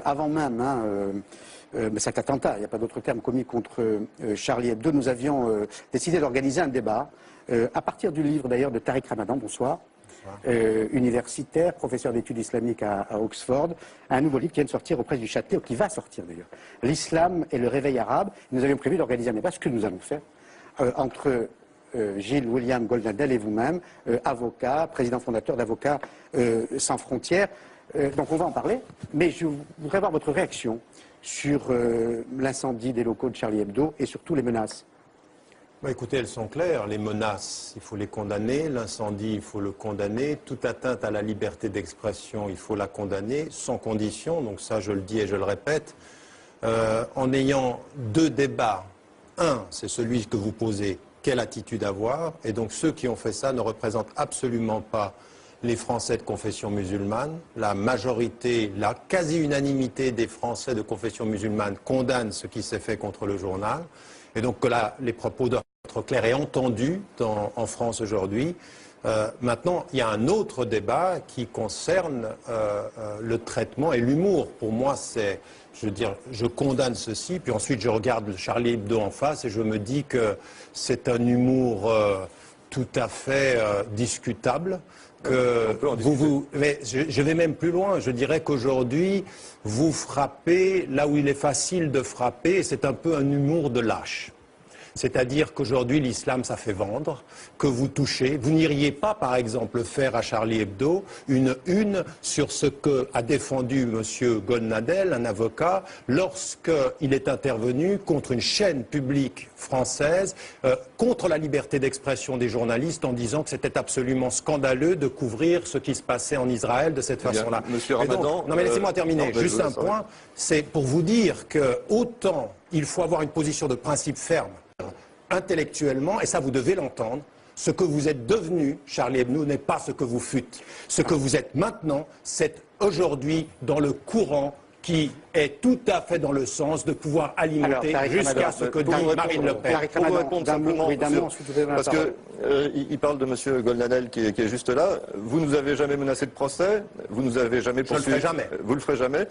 Avant même cet attentat, il n'y a pas d'autre terme, commis contre Charlie Hebdo, nous avions décidé d'organiser un débat à partir du livre d'ailleurs de Tariq Ramadan, bonsoir, universitaire, professeur d'études islamiques à Oxford, un nouveau livre qui vient de sortir aux presses du Châtelet, ou qui va sortir d'ailleurs, L'Islam et le réveil arabe. Nous avions prévu d'organiser un débat, ce que nous allons faire, entre Gilles William Goldnadel et vous-même, avocat, président fondateur d'Avocats sans frontières. Donc on va en parler, mais je voudrais avoir votre réaction sur l'incendie des locaux de Charlie Hebdo et surtout les menaces. Bah écoutez, elles sont claires. Les menaces, il faut les condamner. L'incendie, il faut le condamner. Toute atteinte à la liberté d'expression, il faut la condamner, sans condition. Donc ça, je le dis et je le répète. En ayant deux débats. Un, c'est celui que vous posez, quelle attitude avoir. Et donc ceux qui ont fait ça ne représentent absolument pas les Français de confession musulmane. La majorité, la quasi-unanimité des Français de confession musulmane condamnent ce qui s'est fait contre le journal. Et donc que là, les propos doivent être clairs et entendus en France aujourd'hui. Maintenant, il y a un autre débat qui concerne le traitement et l'humour. Pour moi, c'est, je veux dire, je condamne ceci, puis ensuite je regarde Charlie Hebdo en face et je me dis que c'est un humour tout à fait discutable. Mais je vais même plus loin. Je dirais qu'aujourd'hui, vous frappez là où il est facile de frapper. C'est un peu un humour de lâche. C'est-à-dire qu'aujourd'hui, l'islam, ça fait vendre, que vous touchez. Vous n'iriez pas, par exemple, faire à Charlie Hebdo une sur ce qu'a défendu M. Goldnadel, un avocat, lorsqu'il est intervenu contre une chaîne publique française, contre la liberté d'expression des journalistes, en disant que c'était absolument scandaleux de couvrir ce qui se passait en Israël de cette façon-là. Monsieur Ramadan... Non mais laissez-moi terminer. Juste un point, c'est pour vous dire que autant il faut avoir une position de principe ferme, intellectuellement, et ça vous devez l'entendre, ce que vous êtes devenu, Charlie Hebdo, n'est pas ce que vous fûtes. Ce que vous êtes maintenant, c'est aujourd'hui dans le courant qui est tout à fait dans le sens de pouvoir alimenter jusqu'à ce que dit Marine Le Pen. Pour vous répondre simplement, parce qu'il parle de M. Goldnadel qui est juste là. Vous ne nous avez jamais menacé de procès, vous ne nous avez jamais poursuivi. Je le ferai jamais. Vous le ferez jamais.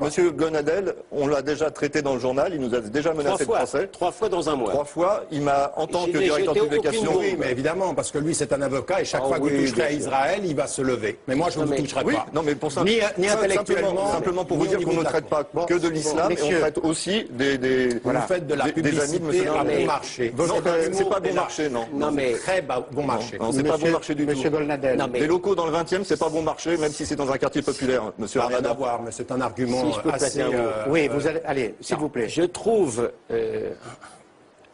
Monsieur Goldnadel, on l'a déjà traité dans le journal, il nous a déjà menacé de procès. 3 fois dans un mois. 3 fois, il m'a, en tant que directeur de publication... Oui, mais évidemment, parce que lui c'est un avocat et chaque fois que vous toucherez à Israël, il va se lever. Mais moi je ne vous toucherai pas. Non, mais pour ça, ni intellectuellement, simplement pour vous dire qu'on ne traite pas que de l'islam, et on traite aussi des vous faites de la publicité à bon marché. Non, c'est pas bon marché, non. Non, mais très bon marché. Non, c'est pas bon marché du tout. Monsieur Goldnadel. Des locaux dans le 20e, c'est pas bon marché, même si c'est dans un quartier populaire, monsieur Rien à Ramadan. voir, mais c'est un argument assez... Oui, vous allez... Allez, s'il vous plaît. je trouve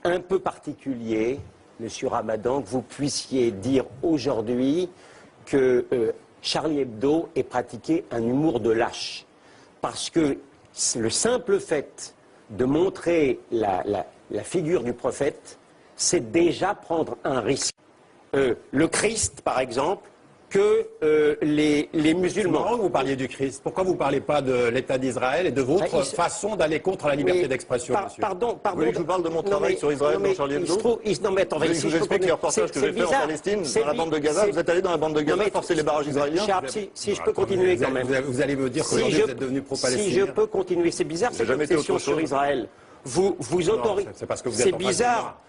un peu particulier, monsieur Ramadan, que vous puissiez dire aujourd'hui que Charlie Hebdo ait pratiqué un humour de lâche. Parce que le simple fait de montrer la figure du prophète, c'est déjà prendre un risque. Le Christ, par exemple, que les musulmans... C'est marrant que vous parliez du Christ. Pourquoi vous ne parlez pas de l'État d'Israël et de votre façon d'aller contre la liberté d'expression, monsieur? Pardon. Vous voulez que je vous parle de mon travail sur Israël dans Charlie Hebdo? Non, mais attendez, je vous explique les reportages que j'ai fait en Palestine, dans la bande de Gaza. Vous êtes allé dans la bande de Gaza forcer les barrages israéliens? Si je peux continuer quand même. Vous allez me dire qu'aujourd'hui vous êtes devenu pro-palestinien. Si je peux continuer, c'est bizarre cette obsession sur Israël. Vous autorisez... C'est parce que vous êtes en face de moi. C'est bizarre.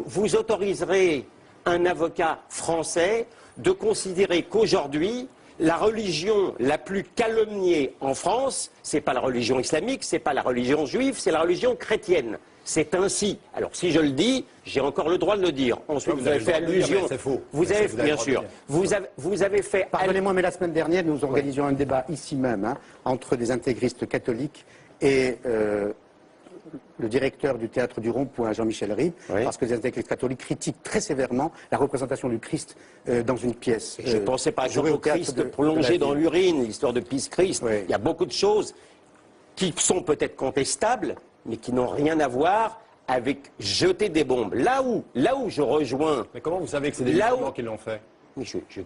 Vous autoriserez un avocat français de considérer qu'aujourd'hui, la religion la plus calomniée en France, c'est pas la religion islamique, c'est pas la religion juive, c'est la religion chrétienne. C'est ainsi. Alors si je le dis, j'ai encore le droit de le dire. Ensuite, vous avez fait allusion. C'est faux. Vous avez, bien sûr. Vous avez fait. Pardonnez-moi, mais la semaine dernière, nous organisions un débat ici même entre des intégristes catholiques et le directeur du théâtre du Rond-Point, Jean-Michel Ribes, parce que les intégristes catholiques critiquent très sévèrement la représentation du Christ dans une pièce. Je pensais par exemple au Christ plongé dans l'urine, l'histoire de Pisse Christ. Oui. Il y a beaucoup de choses qui sont peut-être contestables, mais qui n'ont rien à voir avec jeter des bombes. Là où je rejoins... Mais comment vous savez que c'est des musulmans qui l'ont fait?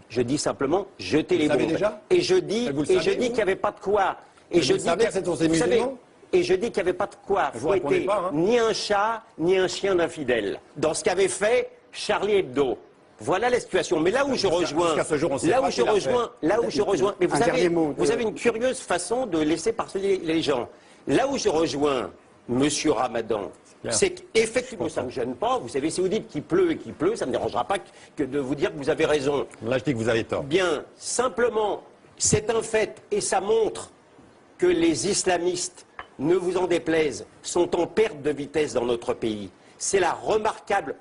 Je dis simplement jeter les bombes. Vous le savez déjà? Et je dis qu'il n'y avait pas de quoi. Et je dis que c'est ces musulmans? Et je dis qu'il n'y avait pas de quoi fouetter ni un chat, ni un chien d'infidèle. Dans ce qu'avait fait Charlie Hebdo. Voilà la situation. Mais là où je rejoins, mais vous avez une curieuse façon de laisser parler les gens. Là où je rejoins Monsieur Ramadan, c'est qu'effectivement, ça ne me gêne pas. Vous savez, si vous dites qu'il pleut et qu'il pleut, ça ne me dérangera pas que de vous dire que vous avez raison. Là, je dis que vous avez tort. Bien, simplement, c'est un fait et ça montre que les islamistes, ne vous en déplaise, sont en perte de vitesse dans notre pays. C'est la remarquable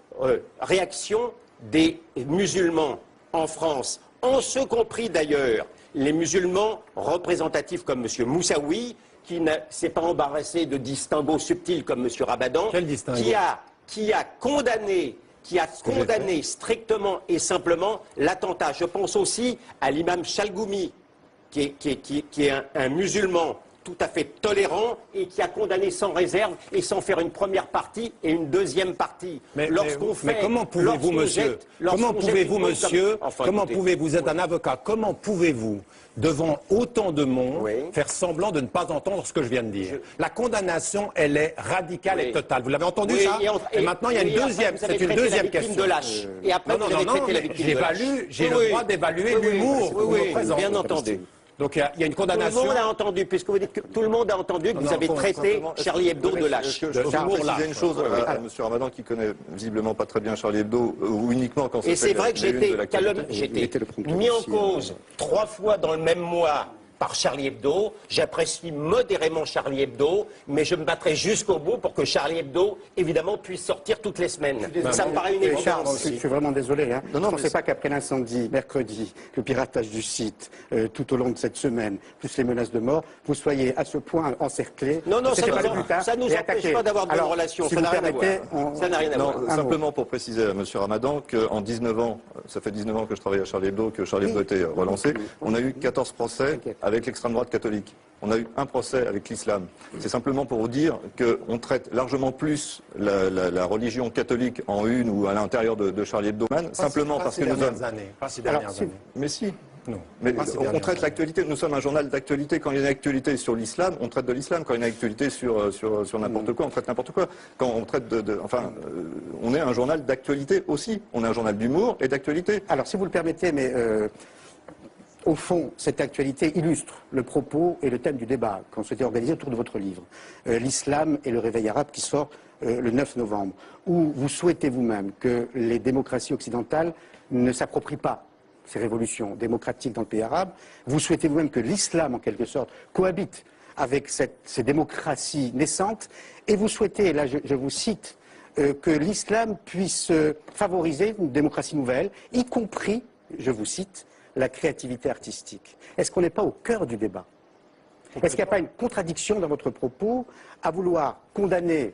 réaction des musulmans en France, en ce compris d'ailleurs les musulmans représentatifs comme M. Moussaoui, qui ne s'est pas embarrassé de distinguos subtils comme M. Ramadan, qui a condamné strictement et simplement l'attentat. Je pense aussi à l'imam Chalgoumi, qui est un musulman tout à fait tolérant et qui a condamné sans réserve et sans faire une première partie et une deuxième partie. Mais comment pouvez-vous, monsieur, vous êtes un avocat, comment pouvez-vous, devant autant de monde, faire semblant de ne pas entendre ce que je viens de dire? La condamnation, elle est radicale et totale. Vous l'avez entendu, ça? Et maintenant, il y a une deuxième, c'est une deuxième question. De lâche. Et après, vous avez traité la victime de lâche. J'ai le droit d'évaluer l'humour. Bien entendu. Donc il y a une condamnation. Tout le monde a entendu, puisque vous dites que tout le monde a entendu que vous avez traité Charlie Hebdo de lâche. Je peux préciser une chose à M. Ramadan qui connaît visiblement pas très bien Charlie Hebdo, ou uniquement quand et c'est vrai que j'ai été mis en cause 3 fois dans le même mois par Charlie Hebdo. J'apprécie modérément Charlie Hebdo, mais je me battrai jusqu'au bout pour que Charlie Hebdo, évidemment, puisse sortir toutes les semaines. Ça me paraît une évidence. Je suis vraiment désolé. Je ne pensais pas qu'après l'incendie, mercredi, le piratage du site, tout au long de cette semaine, plus les menaces de mort, vous soyez à ce point encerclé. Non, ça ne nous empêche pas d'avoir de bonnes relations. Ça n'a rien à voir. Ça n'a rien à voir. Simplement pour préciser à M. Ramadan qu'en 19 ans, ça fait 19 ans que je travaille à Charlie Hebdo, que Charlie Hebdo a été relancé, on a eu 14 procès avec l'extrême droite catholique. On a eu un procès avec l'islam. C'est simplement pour vous dire qu'on traite largement plus la religion catholique en une ou à l'intérieur de Charlie Hebdo, simplement parce que nous sommes... Pas ces dernières années. Mais si. Non. Mais on traite l'actualité, nous sommes un journal d'actualité. Quand il y a une actualité sur l'islam, on traite de l'islam. Quand il y a une actualité sur n'importe quoi, on traite n'importe quoi. Quand on traite on est un journal d'actualité aussi. On est un journal d'humour et d'actualité. Alors, si vous le permettez, mais... Au fond, cette actualité illustre le propos et le thème du débat qu'on souhaitait organiser autour de votre livre, l'islam et le réveil arabe, qui sort le 9 novembre, où vous souhaitez vous-même que les démocraties occidentales ne s'approprient pas ces révolutions démocratiques dans le pays arabe. Vous souhaitez vous-même que l'islam, en quelque sorte, cohabite avec ces démocraties naissantes. Et vous souhaitez, là je vous cite, que l'islam puisse favoriser une démocratie nouvelle, y compris, je vous cite, la créativité artistique. Est-ce qu'on n'est pas au cœur du débat? Est-ce qu'il n'y a pas une contradiction dans votre propos à vouloir condamner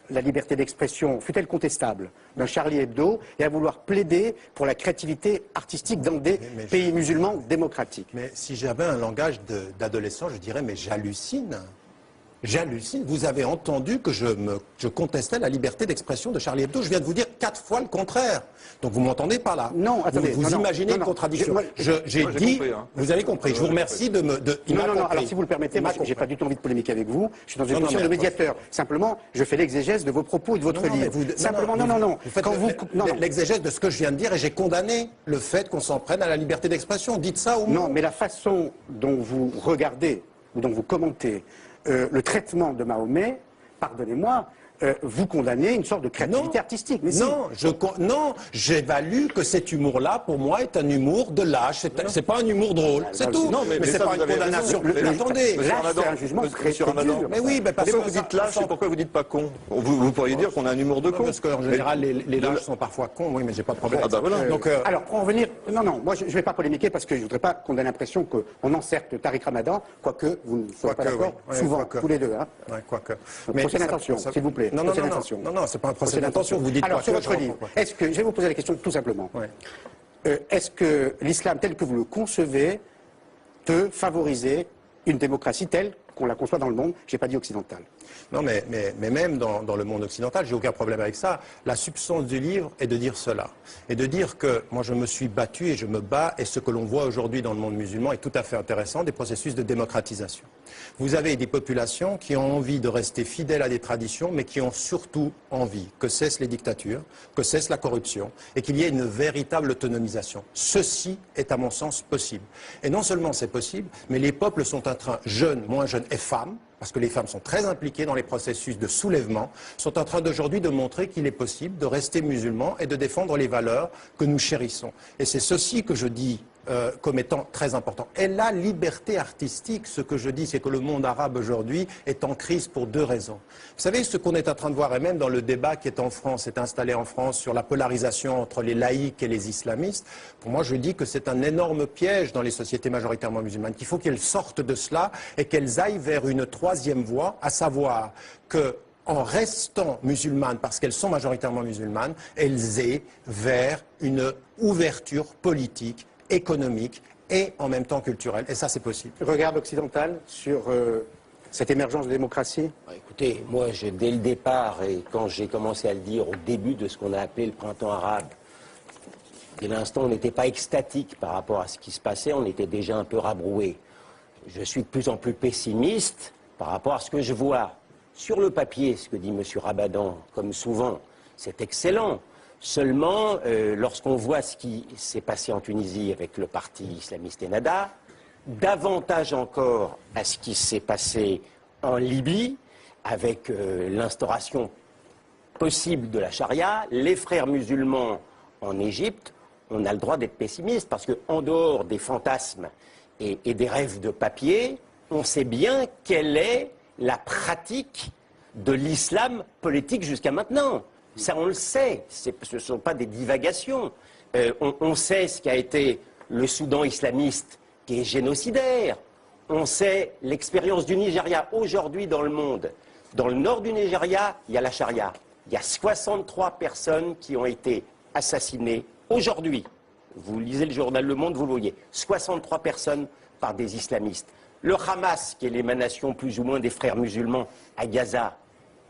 la liberté d'expression, fût-elle contestable, d'un Charlie Hebdo, et à vouloir plaider pour la créativité artistique dans des pays musulmans démocratiques? Mais si j'avais un langage d'adolescent, je dirais, mais j'hallucine. J'hallucine. Vous avez entendu que je contestais la liberté d'expression de Charlie Hebdo. Je viens de vous dire 4 fois le contraire. Donc vous m'entendez pas là. Non, attendez. Vous imaginez une contradiction. J'ai dit, compris, hein. Vous avez compris. Je vous remercie de me... Non, alors si vous le permettez, moi j'ai pas du tout envie de polémiquer avec vous. Je suis dans une position de médiateur. Simplement, je fais l'exégèse de vos propos et de votre livre. Simplement, non. Vous faites l'exégèse de ce que je viens de dire et j'ai condamné le fait qu'on s'en prenne à la liberté d'expression. Dites ça au moins. Non, mais la façon dont vous regardez, ou dont vous commentez le traitement de Mahomet, pardonnez-moi, vous condamnez une sorte de créativité artistique. Mais non, j'évalue que cet humour-là, pour moi, est un humour de lâche. C'est pas un humour drôle, c'est tout. Non, mais c'est pas une condamnation. Attendez, lâche, c'est un jugement très dur. Mais oui, parce pourquoi vous dites lâche et pourquoi vous dites pas con? Vous pourriez dire qu'on a un humour de con. Parce qu'en général, les lâches sont parfois cons, oui, mais j'ai pas de problème. Donc, alors, pour en venir... Non, moi je ne vais pas polémiquer parce que je ne voudrais pas qu'on ait l'impression qu'on encerte Tariq Ramadan, quoique vous ne soyez pas d'accord, souvent, tous les deux. Quoique. Prochaine attention, s'il vous plaît. Non, c'est pas un procès d'intention. Vous dites alors, sur votre livre, je vais vous poser la question tout simplement. Est-ce que l'islam tel que vous le concevez peut favoriser une démocratie telle qu'on la conçoit dans le monde, je n'ai pas dit occidental. Non, mais même dans le monde occidental, j'ai aucun problème avec ça. La substance du livre est de dire cela. Et de dire que moi je me suis battu et je me bats, et ce que l'on voit aujourd'hui dans le monde musulman est tout à fait intéressant, des processus de démocratisation. Vous avez des populations qui ont envie de rester fidèles à des traditions, mais qui ont surtout envie que cessent les dictatures, que cesse la corruption, et qu'il y ait une véritable autonomisation. Ceci est à mon sens possible. Et non seulement c'est possible, mais les peuples sont en train, jeunes, moins jeunes et femmes, parce que les femmes sont très impliquées dans les processus de soulèvement, sont en train d'aujourd'hui de montrer qu'il est possible de rester musulman et de défendre les valeurs que nous chérissons. Et c'est ceci que je dis comme étant très important. Et la liberté artistique, ce que je dis, c'est que le monde arabe aujourd'hui est en crise pour deux raisons. Vous savez, ce qu'on est en train de voir, et même dans le débat qui est en France, est installé en France sur la polarisation entre les laïcs et les islamistes, pour moi je dis que c'est un énorme piège dans les sociétés majoritairement musulmanes, qu'il faut qu'elles sortent de cela et qu'elles aillent vers une troisième voie, à savoir que en restant musulmanes, parce qu'elles sont majoritairement musulmanes, elles aient vers une ouverture politique, économique et en même temps culturelle. Et ça, c'est possible. Regard occidental sur cette émergence de démocratie? Écoutez, moi, dès le départ, et quand j'ai commencé à le dire au début de ce qu'on a appelé le printemps arabe, dès l'instant, on n'était pas extatique par rapport à ce qui se passait, on était déjà un peu rabroué. Je suis de plus en plus pessimiste par rapport à ce que je vois. Sur le papier, ce que dit M. Ramadan, comme souvent, c'est excellent. Seulement, lorsqu'on voit ce qui s'est passé en Tunisie avec le parti islamiste Ennahda, davantage encore à ce qui s'est passé en Libye, avec l'instauration possible de la charia, les frères musulmans en Égypte, on a le droit d'être pessimiste, parce qu'en dehors des fantasmes et des rêves de papier, on sait bien quelle est la pratique de l'islam politique jusqu'à maintenant. Ça, on le sait, ce ne sont pas des divagations. On sait ce qu'a été le Soudan islamiste, qui est génocidaire. On sait l'expérience du Nigeria aujourd'hui dans le monde. Dans le nord du Nigeria, il y a la charia. Il y a 63 personnes qui ont été assassinées aujourd'hui. Vous lisez le journal Le Monde, vous le voyez. 63 personnes par des islamistes. Le Hamas, qui est l'émanation plus ou moins des frères musulmans à Gaza,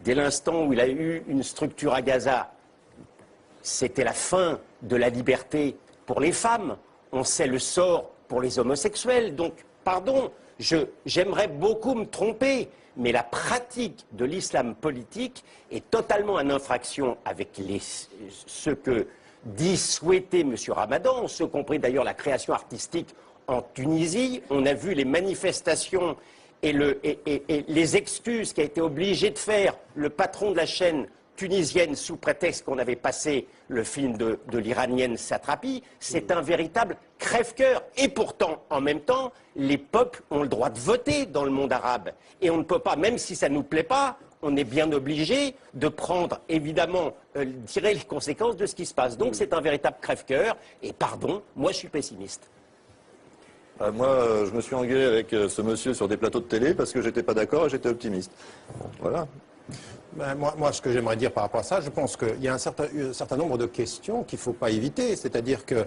dès l'instant où il a eu une structure à Gaza, c'était la fin de la liberté pour les femmes. On sait le sort pour les homosexuels. Donc, pardon, j'aimerais beaucoup me tromper, mais la pratique de l'islam politique est totalement en infraction avec ce que dit souhaiter M. Ramadan, ce compris d'ailleurs la création artistique en Tunisie. On a vu les manifestations et les excuses qu'a été obligé de faire le patron de la chaîne tunisienne sous prétexte qu'on avait passé le film de l'iranienne Satrapi. C'est un véritable crève-cœur. Et pourtant, en même temps, les peuples ont le droit de voter dans le monde arabe. Et on ne peut pas, même si ça ne nous plaît pas, on est bien obligé de prendre, évidemment, tirer les conséquences de ce qui se passe. Donc c'est un véritable crève-cœur. Et pardon, moi je suis pessimiste. Moi, je me suis engueulé avec ce monsieur sur des plateaux de télé parce que j'étais pas d'accord et j'étais optimiste. Voilà. Ben, moi, ce que j'aimerais dire par rapport à ça, je pense qu'il y a un certain nombre de questions qu'il ne faut pas éviter. C'est-à-dire que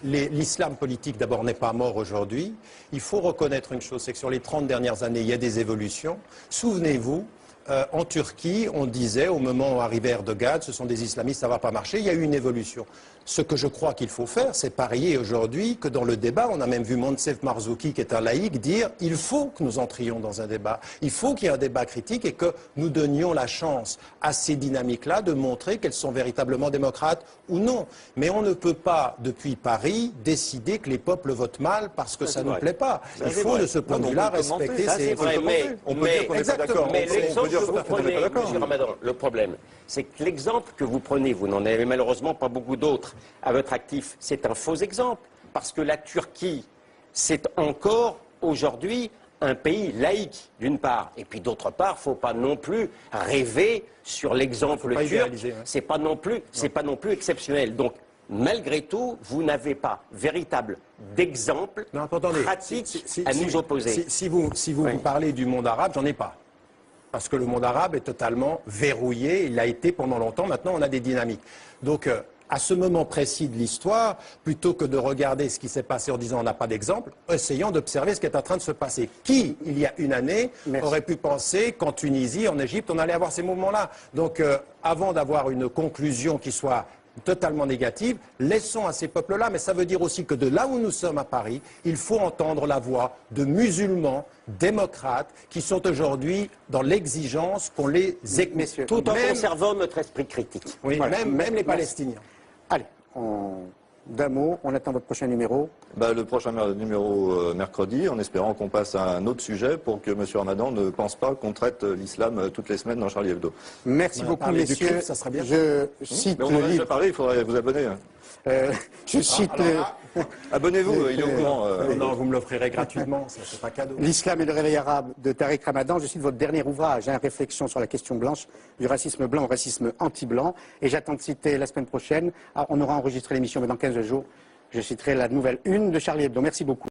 l'islam politique, d'abord, n'est pas mort aujourd'hui. Il faut reconnaître une chose, c'est que sur les 30 dernières années, il y a des évolutions. Souvenez-vous, en Turquie, on disait, au moment où arrivait Erdogan, ce sont des islamistes, ça ne va pas marcher. Il y a eu une évolution. Ce que je crois qu'il faut faire, c'est parier aujourd'hui que dans le débat, on a même vu Moncef Marzouki, qui est un laïc, dire il faut que nous entrions dans un débat. Il faut qu'il y ait un débat critique et que nous donnions la chance à ces dynamiques-là de montrer qu'elles sont véritablement démocrates ou non. Mais on ne peut pas, depuis Paris, décider que les peuples votent mal parce que ça ne nous plaît pas. Il faut, de ce point de vue-là, respecter ces... On peut dire qu'on n'est pas d'accord. Mais l'exemple que vous prenez, M. Ramadan, le problème, c'est que l'exemple que vous prenez, vous n'en avez malheureusement pas beaucoup d'autres à votre actif, c'est un faux exemple, parce que la Turquie, c'est encore aujourd'hui un pays laïque, d'une part, et puis d'autre part, il ne faut pas non plus rêver sur l'exemple turc, c'est pas non plus exceptionnel. Donc, malgré tout, vous n'avez pas véritable d'exemple pratique à nous opposer. Si vous parlez du monde arabe, j'en ai pas. Parce que le monde arabe est totalement verrouillé, il l'a été pendant longtemps, maintenant on a des dynamiques. Donc à ce moment précis de l'histoire, plutôt que de regarder ce qui s'est passé en disant on n'a pas d'exemple, essayons d'observer ce qui est en train de se passer. Qui, il y a une année, aurait pu penser qu'en Tunisie, en Égypte, on allait avoir ces mouvements-là? Donc, avant d'avoir une conclusion qui soit totalement négative, laissons à ces peuples-là. Mais ça veut dire aussi que de là où nous sommes à Paris, il faut entendre la voix de musulmans démocrates qui sont aujourd'hui dans l'exigence qu'on les écoute. Tout en conservant notre esprit critique. Oui, voilà. même les Palestiniens. Allez, d'un mot, on attend votre prochain numéro. Le prochain numéro mercredi, en espérant qu'on passe à un autre sujet pour que M. Ramadan ne pense pas qu'on traite l'islam toutes les semaines dans Charlie Hebdo. Merci beaucoup, messieurs. Culte, ça serait bien. Je cite on en a déjà parlé, il faudrait vous abonner. Je cite Abonnez-vous, il est au courant. Non, vous me l'offrirez gratuitement, ça c'est pas cadeau. L'islam et le réveil arabe de Tariq Ramadan. Je cite votre dernier ouvrage, Réflexion sur la question blanche, du racisme blanc au racisme anti-blanc. Et j'attends de citer la semaine prochaine, on aura enregistré l'émission mais dans 15 jours, je citerai la nouvelle une de Charlie Hebdo. Merci beaucoup.